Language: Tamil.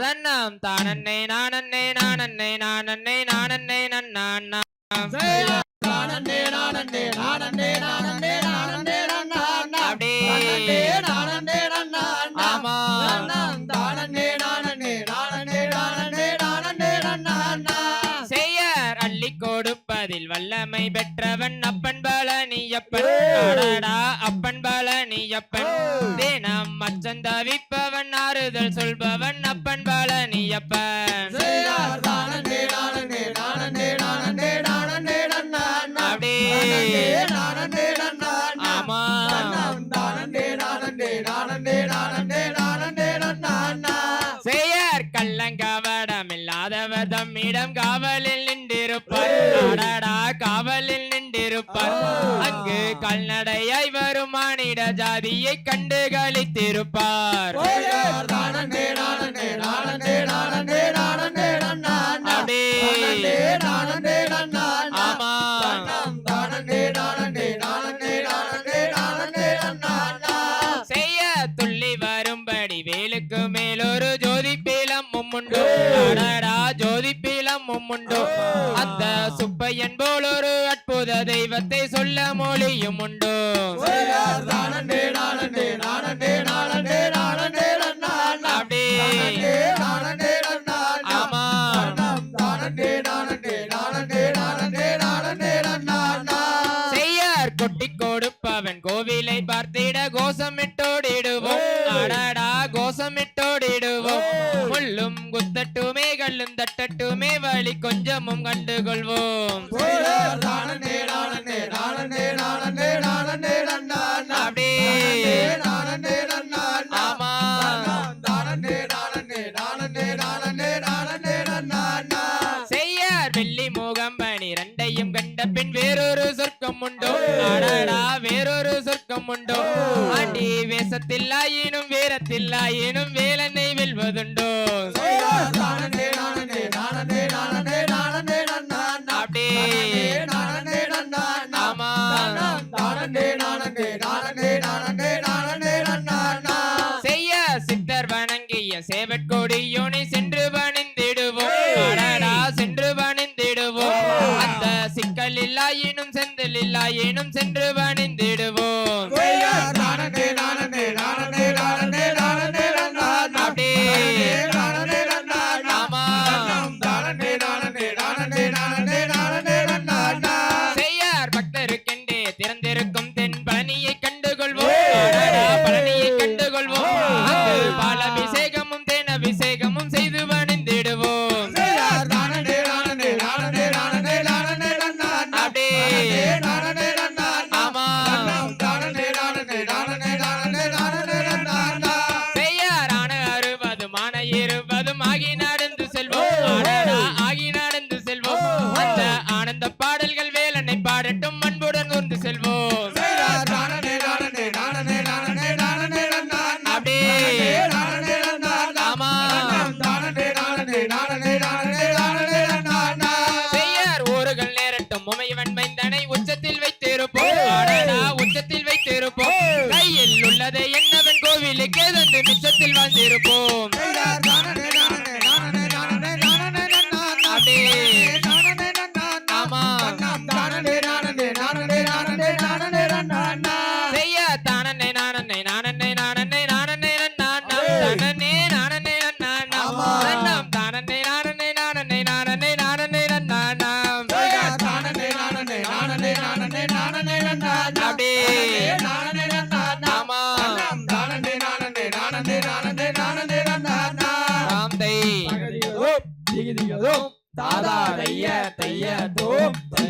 தன்னம் தானன்னை நானன்னை நானன்னை நானன்னை நானன்னை நன்னான்னா நானன்னே நானன்னே நானன்னே நானன்னே நானன்னே நன்னான்னா அப்படியே நானன்னே நன்னான்னா ஆமா தானன்னே நானன்னே நானன்னே நானன்னே நானன்னே நன்னான்னா செய்யார் அள்ளி கொடுப்பதில் வல்லமை பெற்றவன் அப்பன் பழனியப்பன் அடடா அப்பன் பழனியப்பன் தினம் மச்சம் தவிப்பவன் ஆறுதல் சொல்பவன் அப்பன் பழனியப்பன் நானன்னே நானன்னே நானன்னே நானன்னே நானன்னே நன்னான்னா அப்படியே நானன்னே நன்னான்னா ஆமா தானன்னே நானன்னே நானன்னே நானன்னே நானன்னே நன்னான்னா செய்யார் கள்ளங்கவடம் இல்லாதவர் தம்மிடம் காவலில் நின்றிருப்பார் அடடா காவலில் நின்றிருப்பார் அங்கு கல்நடையாய் வரும் மானிட ஜாதியை கண்டு களித்திருப்பார் நானன்னே நானன்னே நானன்னே நானன்னே நானன்னே நன்னான்னா அப்படியே நானன்னே நன்னான்னா ஆமா தானன்னே நானன்னே நானன்னே நானன்னே நானன்னே நன்னான்னா செய்ய துள்ளி வரும்படி வேலுக்கு மேலொரு ஜோதி பீலமும் உண்டு அடடா ஜோதி பீலமும் உண்டு அந்த சுப்பையன் போல் ஒரு அற்புத தெய்வத்தை சொல்ல மொழியும் உண்டு நானன்னே நானன்னே நானன்னே நானன்னே நானன்னே நன்னான்னா அப்படியே நானன்னே நன்னான்னா ஆமா தானன்னே நானன்னே நானன்னே நானன்னே நானன்னே நன்னான்னா செய்யார் கொட்டி கொடுப்பவன் கோவிலை பார்த்திட கோஷமிட்டோடிடுவோம் அடடா கோஷமிட்டோடிடுவோம் முள்ளும் குத்தட்டுமே கல்லும் தட்டட்டுமே வழி கொஞ்சமும் கண்டுகொள்வோம் நானன்னே நானன்னே நானன்னே நானன்னே நானன்னே நன்னான்னா அப்படியே நானன்னே நன்னான்னா ஆமா தானன்னே நானன்னே நானன்னே நானன்னே நானன்னே நன்னான்னா செய்யார் வெள்ளி முகம் பணி ரெண்டையும் கண்ட பின் வேறொரு சொர்க்கம் உண்டோ அடடா வேறொரு சொர்க்கம் உண்டோ ஆண்டி வேஷத்தில் ஆயினும் வீரத்தில் ஆயினும் வேலனை வெல்வதுண்டோ நானன்னே நானன்னே நானன்னே நானன்னே நானன்னே நன்னான்னா அப்படியே நானன்னே நன்னான்னா ஆமா தானன்னே நானன்னே நானன்னே நானன்னே நானன்னே நன்னான்னா செய்ய சித்தர் வணங்கிய சேவற்கொடியோனி சென்று பணிந்திடுவோம் அடடா சென்று பணிந்திடுவோம் அந்த சிக்கல் இல்லாயினும் செந்தில் இல்லாயினும் சென்று பணிந்திடுவோம் நானன்னே நானன்னே நானன்னே நானன்னே நானன்னே நன்னான்னா அப்படியே நானன்னே நன்னான்னா ஆமா தானன்னே நானன்னே நானன்னே நானன்னே நானன்னே நன்னான்னா செய்யார் பக்தருக்கென்றே திறந்திருக்கும் தென் பழனியை கண்டுகொள்வோம் அடடா பழனியை கண்டுகொள்வோம் அங்கு பாலபிஷேகமும் தேனபிஷேகமும் செய்து பணிந்திடுவோம் நானன்னே நானன்னே நானன்னே நானன்னே நானன்னே நன்னான்னா அப்படியே நானன்னே நன்னான்னா ஆமா தானன்னே நானன்னே நானன்னே நானன்னே நானன்னே நன்னான்னா செய்யாரான அறுபதுமான இருபதும் ஆகி நடந்து செல்வோம் அடடா ஆகி நடந்து செல்வோம் அந்த ஆனந்த பாடல்கள் வேலனை பாடட்டும் அன்புடன் வந்து செல்வோம் நானன்னே நானன்னே நானன்னே நானன்னே நானன்னே நன்னான்னா அப்படியே நானன்னே நன்னான்னா ஆமா தானன்னே நானன்னே நானன்னே நானன்னே நானன்னே நன்னான்னா செய்யார் ஊர்கள் நேரட்டும் உமைவன் மைந்தனை உச்சத்தில் வைத்திருப்போம் அடடா உச்சத்தில் வைத்திருப்போம் கையில் உள்ளதை என்னவன் கோவிலுக்கு தந்து மிச்சத்தில் வாழ்ந்திருப்போம் நானன்னே நானன்னே நானன்னே நானன்னே நானன்னே நன்னான்னா அப்படியே நானன்னே நன்னான்னா ஆமா தானன்னே நானன்னே நானன்னே நானன்னே நானன்னே நன்னான்னா செய்ய தானன்னை நானன்னை நானன்னை நானன்னை நானன்னை நன்னான்னா தானன்னை நானன்னை நன்னான்னா நன்னம் தானன்னை நானன்னை நானன்னை நானன்னை நானன்னை நன்னான்னா தானன்னே நானன்னே நானன்னே நானன்னே நானன்னே நன்னான்னா அப்படியே நானன்னே நன்னான்னா ஆமா தானன்னே நானன்னே நானன்னே நானன்னே நானன்னே நன்னான்னா ராம் தை திகதிகதோ தாதா தைய தைய தோ தை